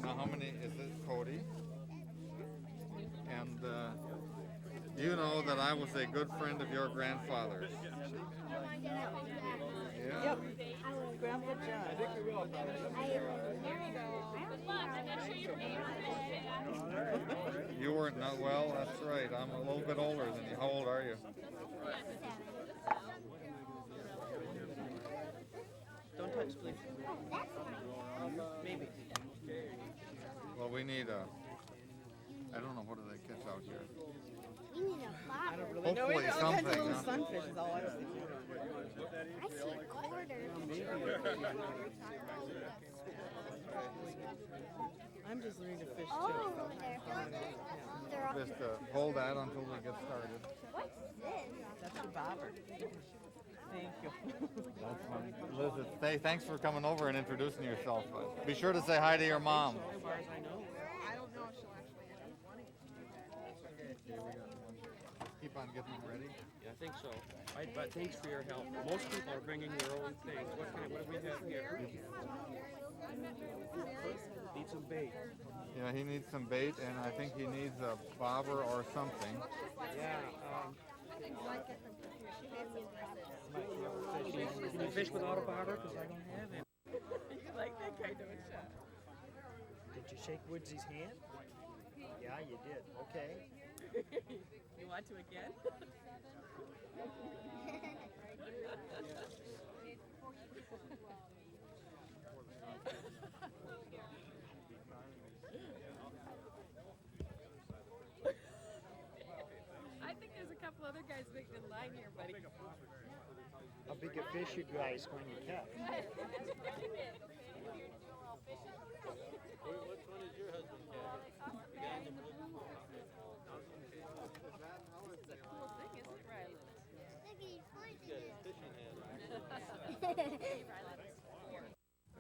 Now, how many is it, Cody? And you know that I was a good friend of your grandfather's. Yeah. Yep. Grandpa John. You weren't not well. That's right. I'm a little bit older than you. How old are you? Don't touch, please. Maybe. Well, we need a. I don't know, what do they catch out here? We need a bobber. I don't really know Hopefully either. All kinds of something, little huh? sunfish is all I was thinking. I see a quarter. I'm just learning to fish Oh, too. they're all. Just hold that until we get started. What's this? That's your bobber. Thank you. That's funny. Liz, thanks for coming over and introducing yourself. Be sure to say hi to your mom. As far as I know. Keep on getting them ready. Yeah, I think so. But thanks for your help. Most people are bringing their own things. What do we have here? Need some bait. Yeah, he needs some bait, and I think he needs a bobber or something. Yeah. Can you fish without a bobber? Because I don't have it. You like that kind of a shot. Did you shake Woodsy's hand? Yeah, you did. Okay. You want to again? I think there's a couple other guys waiting in line here, buddy. How big a fish you guys going to catch? Which one is your husband catching? This is a cool thing, isn't it, Riley?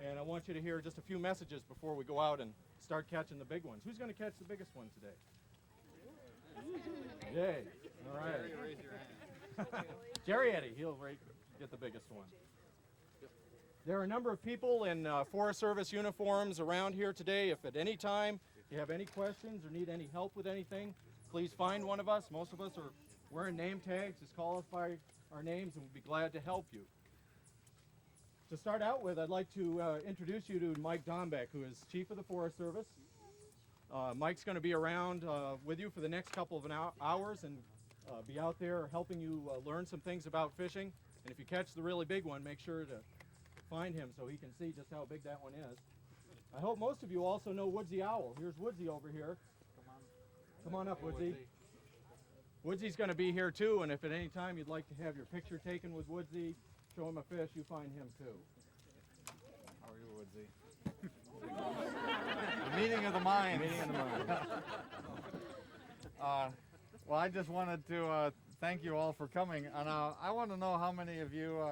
And I want you to hear just a few messages before we go out and start catching the big ones. Who's going to catch the biggest one today? Yay. All right. Jerry Eddie, he'll get the biggest one. There are a number of people in Forest Service uniforms around here today. If at any time you have any questions or need any help with anything, please find one of us. Most of us are wearing name tags. Just call us by our names and we'll be glad to help you. To start out with, I'd like to introduce you to Mike Dombeck, who is Chief of the Forest Service. Mike's going to be around with you for the next couple of hours and be out there helping you learn some things about fishing. And if you catch the really big one, make sure to find him so he can see just how big that one is. I hope most of you also know Woodsy Owl. Here's Woodsy over here. Come on up, Woodsy. Woodsy's going to be here too, and if at any time you'd like to have your picture taken with Woodsy, show him a fish, you find him too. How are you, Woodsy? The meeting of the minds. Meeting of the minds. Well, I just wanted to thank you all for coming. And I want to know how many of you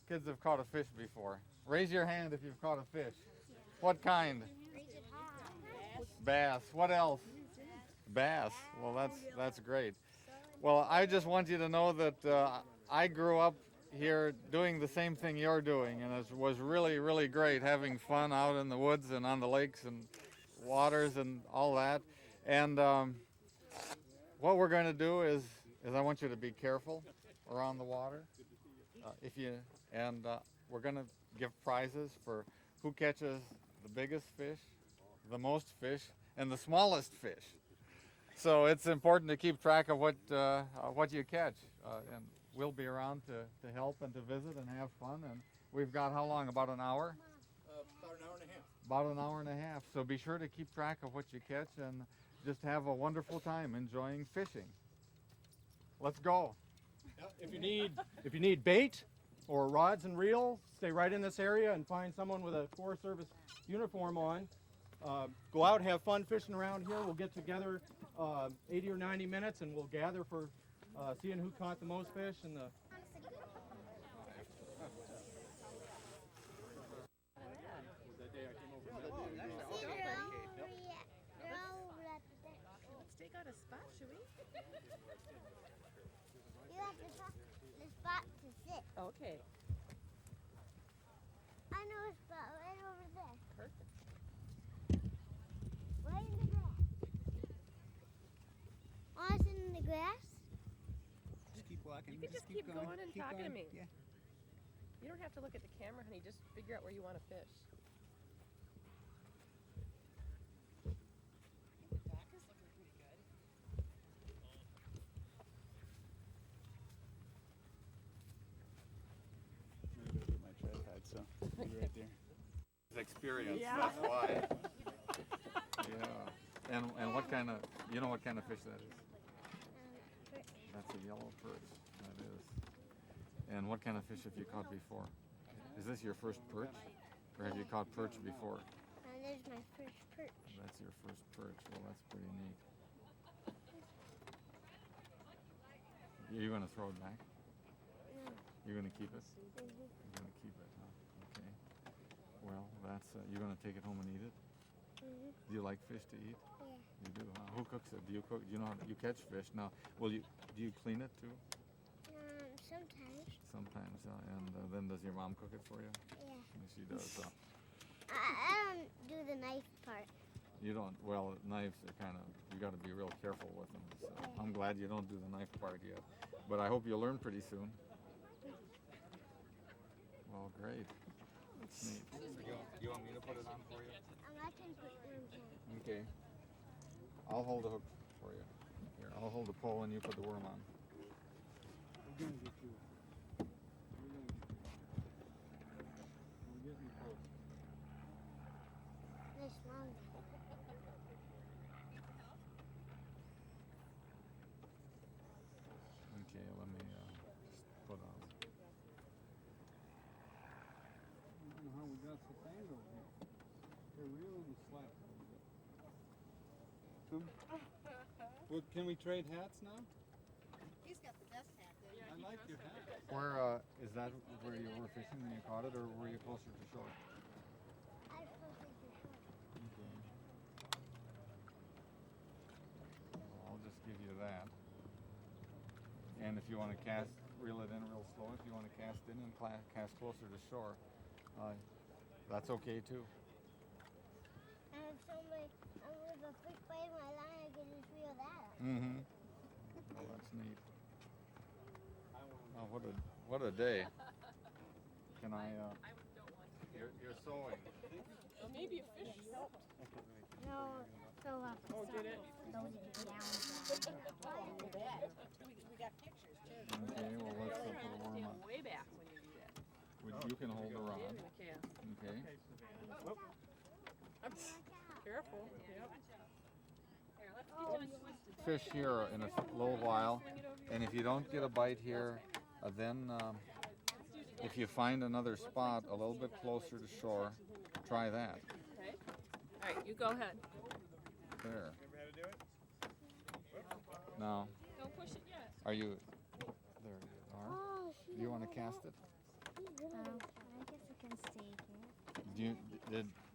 kids have caught a fish before. Raise your hand if you've caught a fish. What kind? Bass. What else? Bass. Well, that's great. Well, I just want you to know that I grew up here doing the same thing you're doing, and it was really, really great having fun out in the woods and on the lakes and waters and all that. And what we're going to do is I want you to be careful around the water. We're going to give prizes for who catches the biggest fish, the most fish, and the smallest fish. So it's important to keep track of what you catch, and we'll be around to help and to visit and have fun. And we've got how long? About an hour? About an hour and a half. About an hour and a half. So be sure to keep track of what you catch and just have a wonderful time enjoying fishing. Let's go. If you need bait or rods and reel, stay right in this area and find someone with a Forest Service uniform on. Go out, have fun fishing around here. We'll get together 80 or 90 minutes and we'll gather for seeing who caught the most fish and the Let's take out a spot, should we? You have to talk the spot to sit. Okay. I know a spot right over there. walking. You can just keep going and talking to me. Yeah. You don't have to look at the camera, honey. Just figure out where you want to fish. The dock is looking pretty good. I'm gonna get my tripod, so be right there. Experience, Yeah. that's why. Yeah. And what kind of, you know what kind of fish that is? That's a yellow perch, that is. And what kind of fish have you caught before? Is this your first perch? Or have you caught perch before? There's my first perch. That's your first perch. Well, that's pretty neat. You're going to throw it back? No. You're going to keep it? Mhm. You're going to keep it, huh? Okay. Well, that's, you're going to take it home and eat it? Mhm. Do you like fish to eat? Yeah. You do, huh? Who cooks it? Do you cook? Do you know how to, you catch fish? Now, do you clean it too? Sometimes. Sometimes, and then does your mom cook it for you? Yeah. Yes, she does. I don't do the knife part. You don't, well, knives are kind of, you got to be real careful with them. So I'm glad you don't do the knife part yet. But I hope you'll learn pretty soon. Well, great. That's neat. You want me to put it on for you? I can put worms on. Okay. I'll hold the hook for you. Here, I'll hold the pole and you put the worm on. We're gonna get you. We're gonna get you. We're getting close. This long. Okay, let me just put on. I don't know how we got so tangled here. They're really slack. Well, can we trade hats now? He's got the best hat there. I like your hat. Where, is that where you were fishing when you caught it, or were you closer to shore? I supposed to do short. Okay. Well, I'll just give you that. And if you want to cast, reel it in real slow. If you want to cast in and cast closer to shore, that's okay too. And so with a fish bite in my line, I can just reel that up. Mm-hmm. Well, that's neat. Oh, what a day. Can I, you're sewing. Well, maybe a fish helped. No, fill up. Oh, did it? Those down. We got pictures too. Okay, well, let's put a worm on. Way back when you do that. You can hold the rod. Okay. Okay. Careful. Yep. Fish here in a little while, and if you don't get a bite here, then if you find another spot a little bit closer to shore, try that. Okay. All right, you go ahead. There. Remember how to do it? Now, Don't push it yet. are you? There you are. Oh, Do you want to cast it? I guess it can stay here.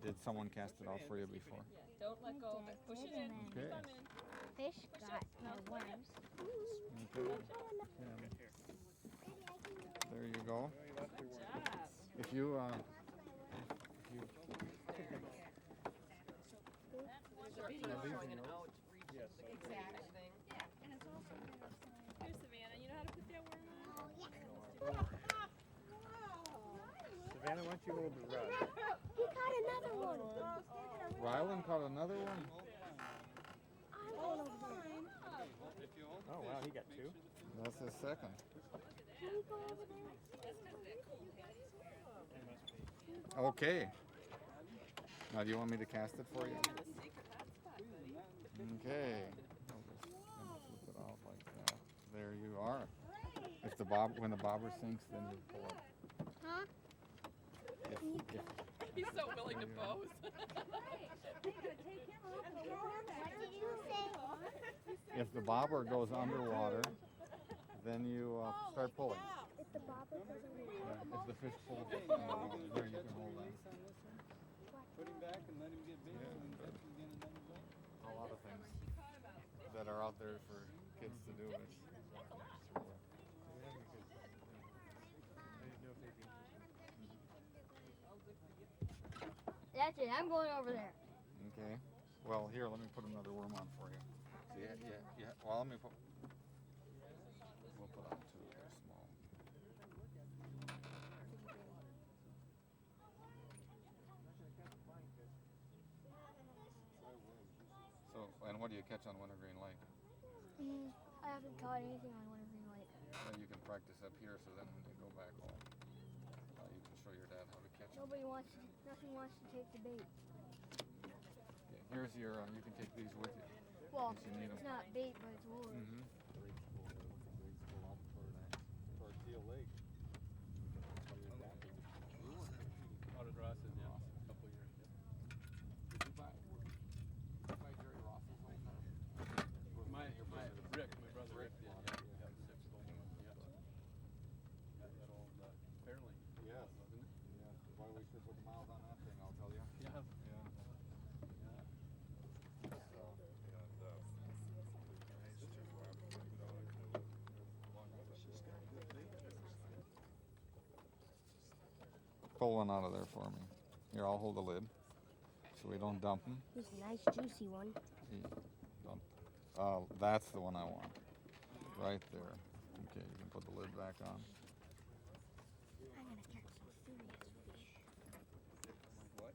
Did someone cast it out for you before? Don't let go of it. Push it in. Okay. Come in. Fish got the worms. Okay. There you go. Job. If you There's a video showing an out reach. Yes. Exact thing. Yeah, and it's also Here, Savannah, you know how to put that worm on? Savannah, why don't you hold the rod? He caught another one. Rylan caught another one. Oh wow, he got two. That's his second. Can we go over there? Okay. Now, do you want me to cast it for you? Okay. I'll just flip it out like that. There you are. If when the bobber sinks, then you pull it. Huh? He's so willing to pose. What did you say? If the bobber goes underwater, then you start pulling. If the bobber goes away. If the fish pulls underwater, there you can hold that. Put him back and let him get bigger and catch him again another day. A lot of things that are out there for kids to do. That's it. I'm going over there. Okay. Well, here, let me put another worm on for you. Yeah. Well, let me put. We'll put on two. what do you catch on Wintergreen Lake? I haven't caught anything on Wintergreen Lake. Well, you can practice up here, so then when you go back home, you can show your dad how to catch them. Nothing wants to take the bait. Okay, here's your, you can take these with you. Well, If you need 'em. it's not bait, but it's lure. Mm-hmm. Out of Dawson, yeah. A couple of years. Did you buy Jerry Ross's home there? My brother Rick did, yeah. 6 home, yeah. Got that old, Fairlane. Yes. Wasn't it? Yeah. Why we should put the miles on that thing, I'll tell you. Yeah. Yeah. Pull one out of there for me. Here, I'll hold the lid so we don't dump them. This is a nice juicy one. That's the one I want. Right there. Okay, you can put the lid back on. I'm gonna catch some serious fish. What?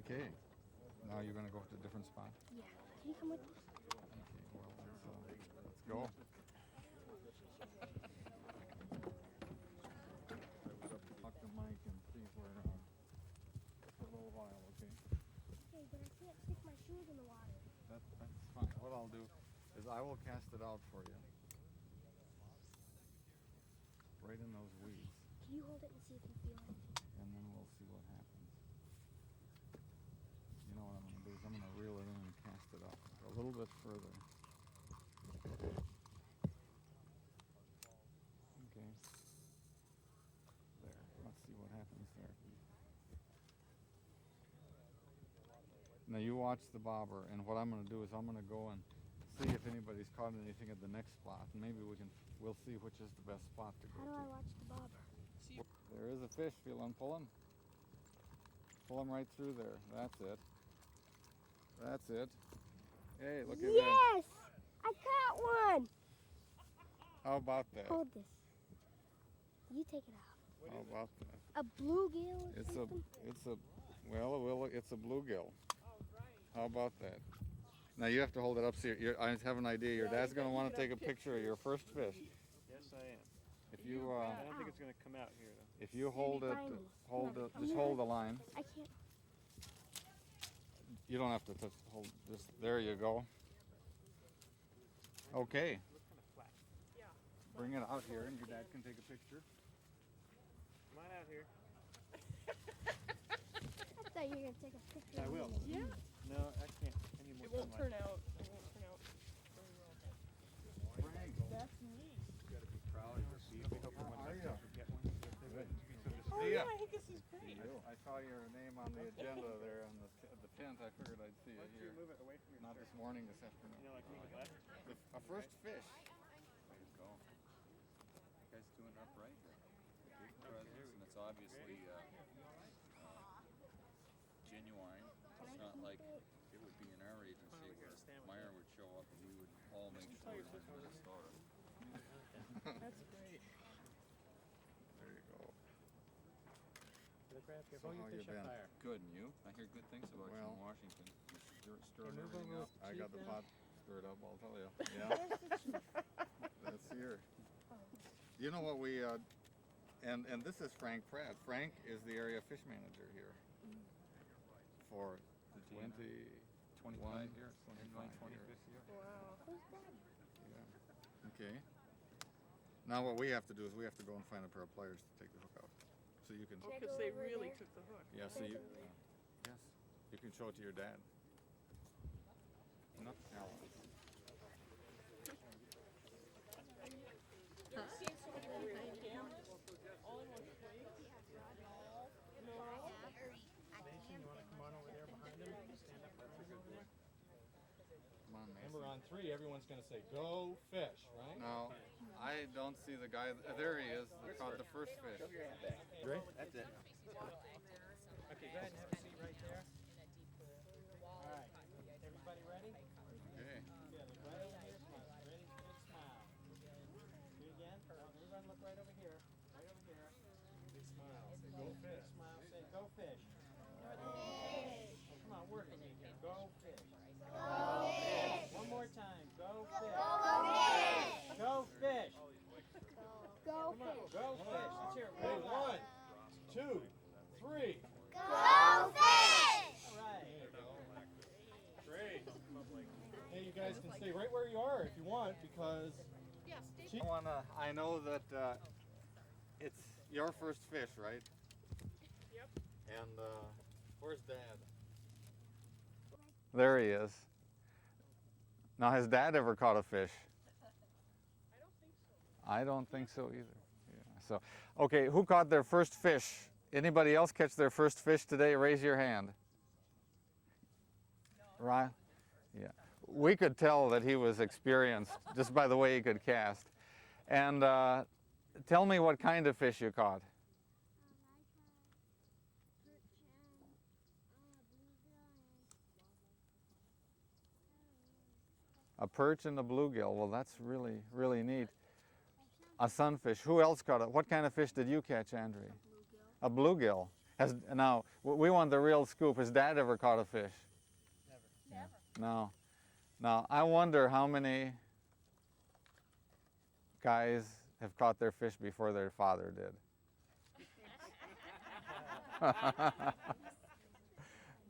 Okay. Now you're gonna go to a different spot. Yeah. Can you come with me? Okay, well, let's go. Talk to Mike and see where, for a little while, okay? Hey, but I can't stick my shoes in the water. That's fine. What I'll do is I will cast it out for you. Right in those weeds. Can you hold it and see if you feel it? And then we'll see what happens. You know what I'm going to do is I'm going to reel it in and cast it up a little bit further. Okay. There. Let's see what happens there. Now you watch the bobber, and what I'm going to do is I'm going to go and see if anybody's caught anything at the next spot, and maybe we'll see which is the best spot to go How do to. I watch the bobber? There is a fish. Feel him pulling. Pull him right through there. That's it. That's it. Hey, look at that. Yes! I caught one! How about that? Hold this. You take it out. How about that? A bluegill or It's something? a bluegill. How about that? Now you have to hold it up so I have an idea. Your dad's going to want to take a picture of your first fish. Yes, I am. If you I don't think it's going to come out here, though. if you hold it, just hold the line. I can't. You don't have to touch. Hold just there. You go. Okay. Bring it out here, and your dad can take a picture. Come on out here. I thought you were going to take a picture. I of will. me. Yeah. No, I can't anymore. It won't turn out. It won't turn out very well. Frank, That's neat. You got to be proud of your people. How are ya? Get one. Oh See ya. yeah, I think this is great. I saw your name on the agenda there on the tent. I figured I'd see Why it don't you here. move it away from your Not chair? this morning, this afternoon. You know, like me left. A first fish. There you go. You guys doing it upright. Big presence, and it's obviously genuine. It's not like it would be in our agency where Meyer would show up and we would all make sure we were in Minnesota. That's great. There you go. Look right up here. So Hold your how you fish up been? higher. Good, and you? I hear good things about you Well- in Washington. You stirred move everything over up. I got the Chief pot stirred up, I'll tell you. Yeah, that's here. You know what we, and this is Frank Pratt. Frank is the area fish manager here for The 20, 25 years. 25 20 years. fish year. Wow. Yeah. Okay. Now what we have to do is we have to go and find a pair of pliers to take the hook out. So you can, Oh, I because go they over really there? took the hook. yeah, so you, yes, you can show it to your dad. No, Alan. Mason, you want to come on over there behind him? Stand up there. Come on, Remember, Mason. on 3, everyone's going to say, go fish, right? Now, I don't see the guy. There he is. That caught the first fish. Right? That's it. Okay, go ahead and have a seat right there. All right. Everybody ready? Okay. Good. Look right over here. Smile. Ready? Big smile. Do it again. Everyone look right over here. Right over here. Big smile. Say go fish. Big smile. Say go fish. Oh, come on, work with me here. Go Go fish. Go Come on, fish. go fish. Let's hear it. Ready? 1, 2, 3. Go fish. All right. Great. Hey, you guys can stay right where you are if you want, because I know that it's your first fish, right? Yep. And where's Dad? There he is. Now, has Dad ever caught a fish? I don't think so either. Yeah. So, okay, who caught their first fish? Anybody else catch their first fish today? Raise your hand. Right? Yeah. We could tell that he was experienced just by the way he could cast. And tell me what kind of fish you caught. A perch and a bluegill. Well, that's really, really neat. A sunfish. Who else caught it? What kind of fish did you catch, Andrea? A bluegill. Now, we want the real scoop. Has Dad ever caught a fish? Never. No. Now, I wonder how many guys have caught their fish before their father did.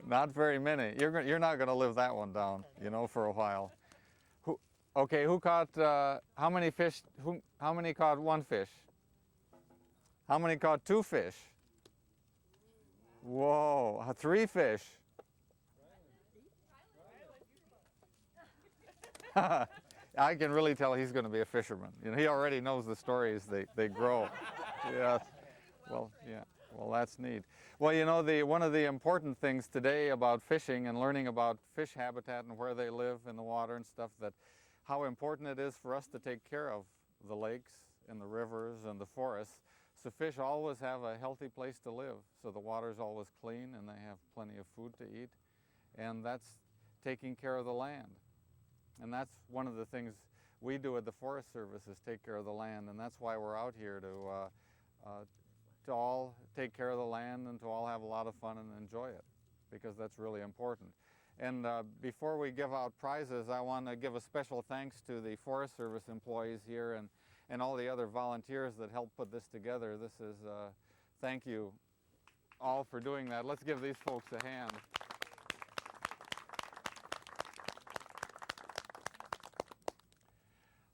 Not very many. You're not going to live that one down, you know, for a while. Okay, who caught, how many fish, how many caught one fish? How many caught two fish? Whoa, 3 fish. I can really tell he's going to be a fisherman. You know, he already knows the stories they grow. Yes. Well, yeah. Well, that's neat. Well, you know, one of the important things today about fishing and learning about fish habitat and where they live in the water and stuff, that how important it is for us to take care of the lakes and the rivers and the forests, so fish always have a healthy place to live, so the water's always clean and they have plenty of food to eat, and that's taking care of the land. And that's one of the things we do at the Forest Service, is take care of the land, and that's why we're out here to all take care of the land and to all have a lot of fun and enjoy it, because that's really important. And before we give out prizes, I want to give a special thanks to the Forest Service employees here and all the other volunteers that helped put this together. This is, thank you all for doing that. Let's give these folks a hand.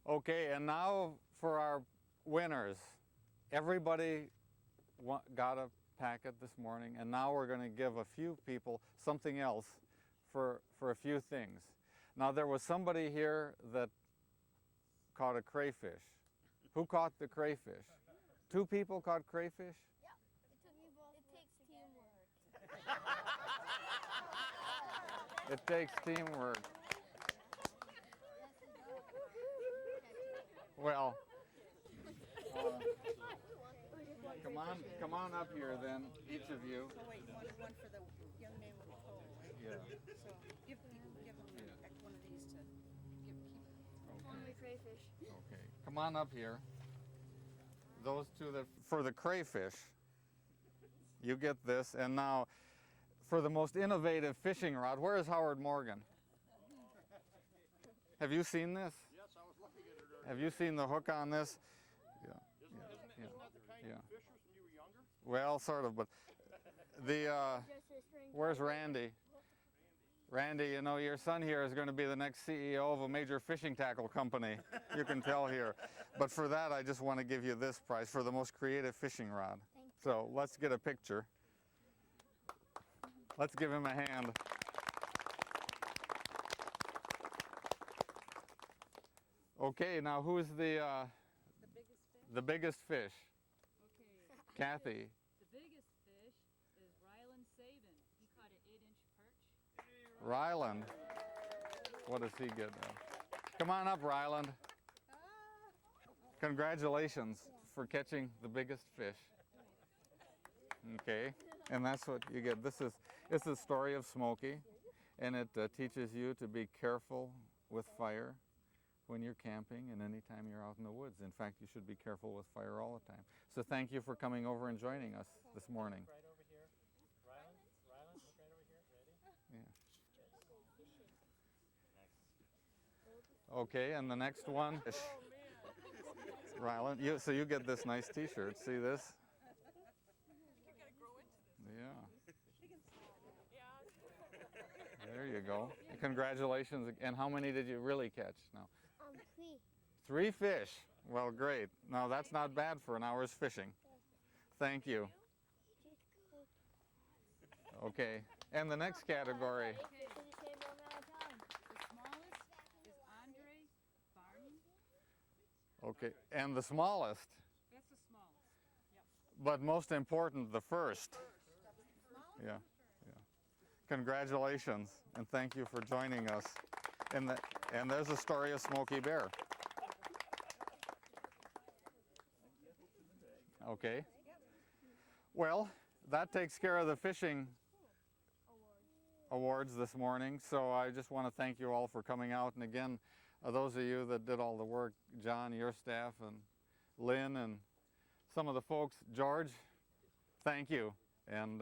Okay, and now for our winners. Everybody got a packet this morning, and now we're going to give a few people something else for a few things. Now, there was somebody here that caught a crayfish. Who caught the crayfish? 2 people caught crayfish? It takes teamwork. It takes teamwork. Well, come on up here then, each of you. Oh, wait, one for the young man with the pole, right? Yeah. So give him one of these to keep. Only crayfish. Okay, come on up here. Those 2 that, for the crayfish, you get this. And now, for the most innovative fishing rod, where is Howard Morgan? Have you seen this? Yes, I was looking at it earlier. Have you seen the hook on this? Yeah. Isn't that the kind Yeah. you fished when you were younger? Well, sort of, but the, Just a string. where's Randy? Randy, you know, your son here is going to be the next CEO of a major fishing tackle company. You can tell here. But for that, I just want to give you this prize for the most creative fishing rod. So let's get a picture. Let's give him a hand. Okay, now who's the biggest fish? Okay. Kathy. The biggest fish is Ryland Saban. He caught an 8-inch perch. Ryland. What does he get now? Come on up, Ryland. Congratulations for catching the biggest fish. Okay, and that's what you get. This is the story of Smokey, and it teaches you to be careful with fire when you're camping and anytime you're out in the woods. In fact, you should be careful with fire all the time. So thank you for coming over and joining us this morning. Right over here. Ryland, look right over here. Ready? Yeah. Okay, and the next one. Rylan, so you get this nice T-shirt. See this? Yeah. There you go. Congratulations. And how many did you really catch now? 3. 3 fish. Well, great. Now that's not bad for an hour's fishing. Thank you. Okay. And the next category. The smallest is Andre Barney. Okay. And the smallest, That's the smallest. but most important, the first. Yeah. Yeah. Congratulations, and thank you for joining us. And there's a story of Smokey Bear. Okay. Well, that takes care of the fishing awards this morning. So I just want to thank you all for coming out. And again, those of you that did all the work, John, your staff, and Lynn, and some of the folks, George, thank you. And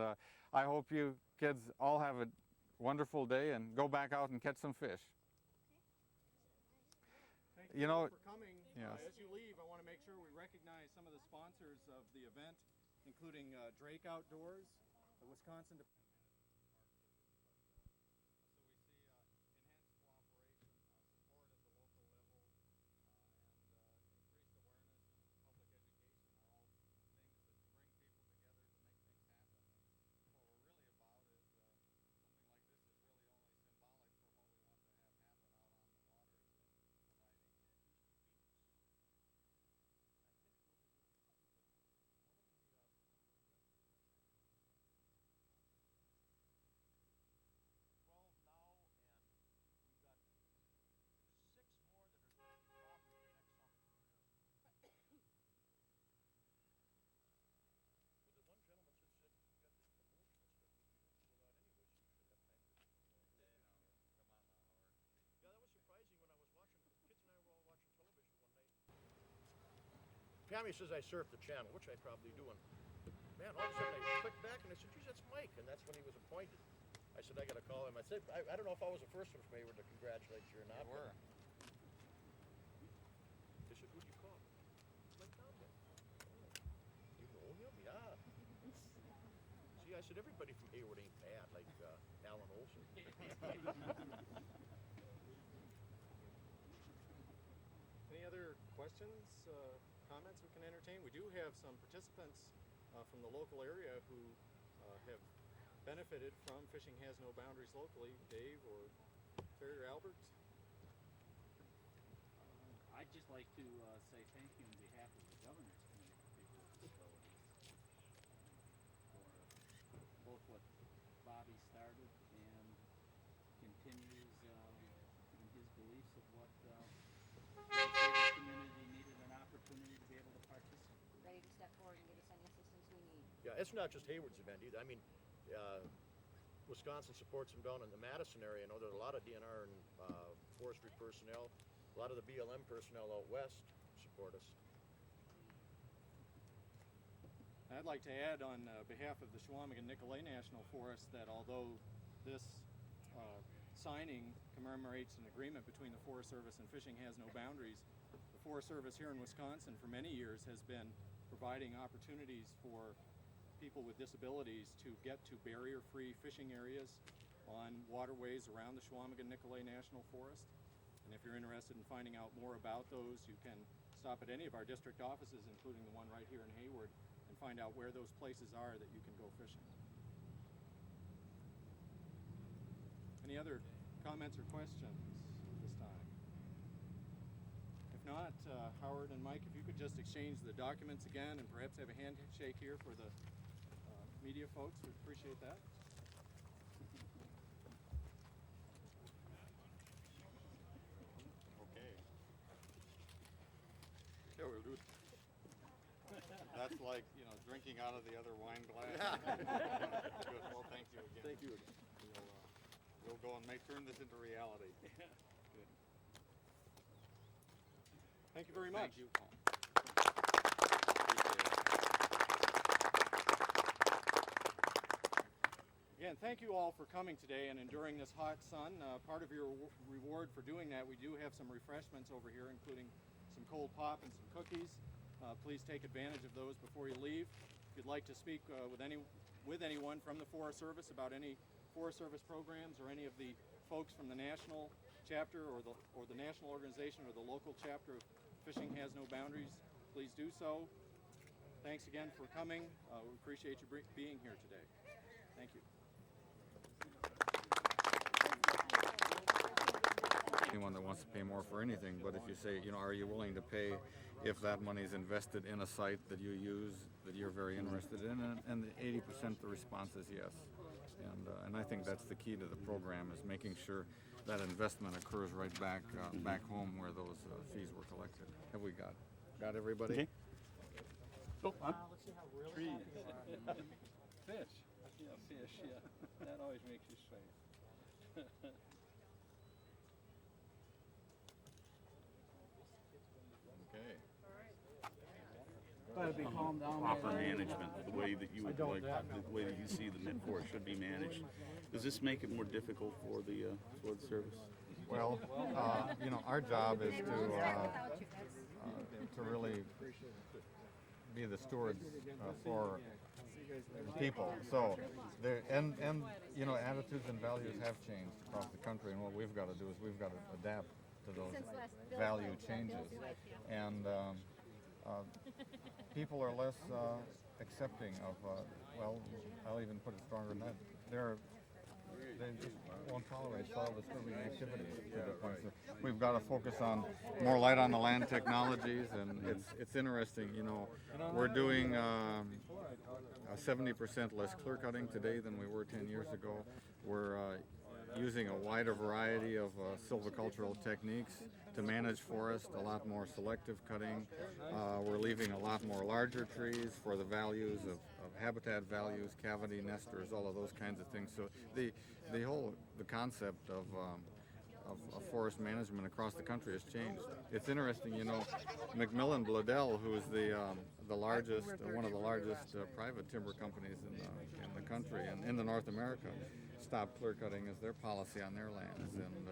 I hope you kids all have a wonderful day and go back out and catch some fish. Thank You know, for coming. yes. As you leave, I want to make sure we recognize some of the sponsors of the event, including Drake Outdoors, the Wisconsin Department. Pammy says I surf the channel, which I probably do, and man, all of a sudden I clicked back and I said, geez, that's Mike, and that's when he was appointed. I said, I gotta call him. I said, I don't know if I was the first one from Heyward to congratulate you or not. You were. They said, who'd you call? Mike Donovan. Oh, you know him? Yeah. See, I said, everybody from Heyward ain't bad, like Alan Olson. Any other questions, comments we can entertain? We do have some participants from the local area who have benefited from Fishing Has No Boundaries locally. Dave or Terry or Albert? I'd just like to say thank you on behalf of the Governor's Committee for People with Disabilities for both what Bobby started and continues in his beliefs of what the disabled community needed an opportunity to be able to participate. Ready to step forward and give us any assistance we need. Yeah, it's not just Heyward's event either. I mean, Wisconsin supports them down in the Madison area. I know there's a lot of DNR and forestry personnel. A lot of the BLM personnel out west support us. I'd like to add on behalf of the Chequamegon-Nicolet National Forest that although this signing commemorates an agreement between the Forest Service and Fishing Has No Boundaries, the Forest Service here in Wisconsin for many years has been providing opportunities for people with disabilities to get to barrier-free fishing areas on waterways around the Chequamegon-Nicolet National Forest. And if you're interested in finding out more about those, you can stop at any of our district offices, including the one right here in Heyward, and find out where those places are that you can go fishing. Any other comments or questions at this time? If not, Howard and Mike, if you could just exchange the documents again and perhaps have a handshake here for the media folks, we'd appreciate that. Okay. Yeah, we'll do it. That's like, you know, drinking out of the other wine glass. Good. Well, thank you again. Thank you. We'll go and turn this into reality. Good. Thank you very much. Thank you. Again, again, thank you all for coming today and enduring this hot sun. Part of your reward for doing that, we do have some refreshments over here, including some cold pop and some cookies. Please take advantage of those before you leave. If you'd like to speak with anyone from the Forest Service about any Forest Service programs or any of the folks from the national chapter or the national organization or the local chapter of Fishing Has No Boundaries, please do so. Thanks again for coming. We appreciate you being here today. Thank you. Anyone that wants to pay more for anything, but if you say, are you willing to pay if that money is invested in a site that you use, that you're very interested in, and 80% the response is yes. And I think that's the key to the program, is making sure that investment occurs right back home where those fees were collected. Have we got everybody? Okay. Oh, huh? Trees. Fish. Yeah, fish, yeah. That always makes you swing. Okay. Gotta be calmed down. Proper management, the way that you would like, the way that you see the mid-forest should be managed. Does this make it more difficult for the service? Well, our job is to really be the stewards for people. So, attitudes and values have changed across the country, and what we've got to do is we've got to adapt to those value changes. And people are less accepting of, I'll even put it stronger than that. They just won't tolerate soil disturbing activities to the point that we've got to focus on more light on the land technologies, and it's interesting. We're doing 70% less clear cutting today than we were 10 years ago. We're using a wider variety of silvicultural techniques to manage forest, a lot more selective cutting. We're leaving a lot more larger trees for the values of habitat values, cavity nesters, all of those kinds of things. So the concept of forest management across the country has changed. It's interesting, McMillan Bladell, who is the largest, one of the largest private timber companies in the country and in North America, stopped clear cutting as their policy on their lands, and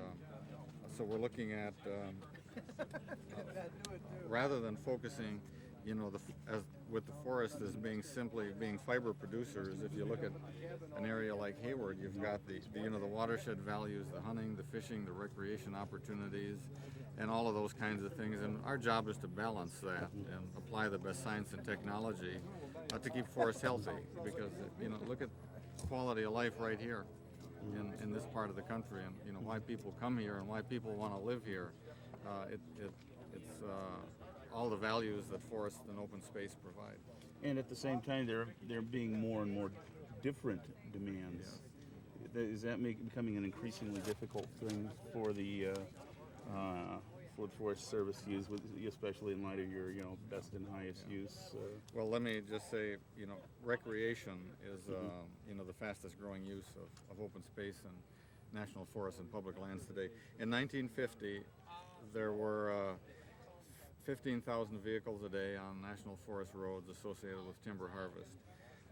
so we're looking at rather than focusing, with the forest as simply being fiber producers. If you look at an area like Heyward, you've got the watershed values, the hunting, the fishing, the recreation opportunities, and all of those kinds of things. And our job is to balance that and apply the best science and technology to keep forests healthy. Because look at quality of life right here in this part of the country, and why people come here and why people want to live here. It's all the values that forest and open space provide. And at the same time, there being more and more different demands. Yes. Is that becoming an increasingly difficult thing for the Forest Service to use, especially in light of your best and highest use? Well, let me just say, recreation is the fastest growing use of open space and national forests and public lands today. In 1950, there were 15,000 vehicles a day on national forest roads associated with timber harvest.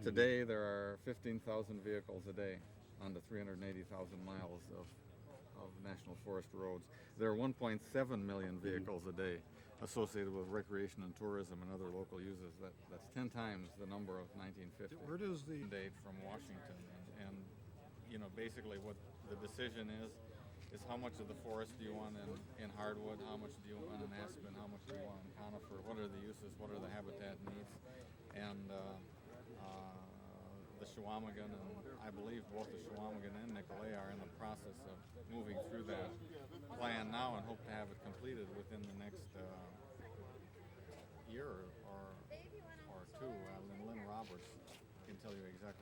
Today there are 15,000 vehicles a day on the 380,000 miles of national forest roads. There are 1.7 million vehicles a day associated with recreation and tourism and other local uses. That's 10 times the number of 1950. Where does the mandate from Washington, and basically what the decision is how much of the forest do you want in hardwood, how much do you want in aspen, how much do you want in conifer, what are the uses, what are the habitat needs, and the Chequamegon, and I believe both the Chequamegon and Nicolet are in the process of moving through that plan now and hope to have it completed within the next year or two. Lynn Roberts can tell you exactly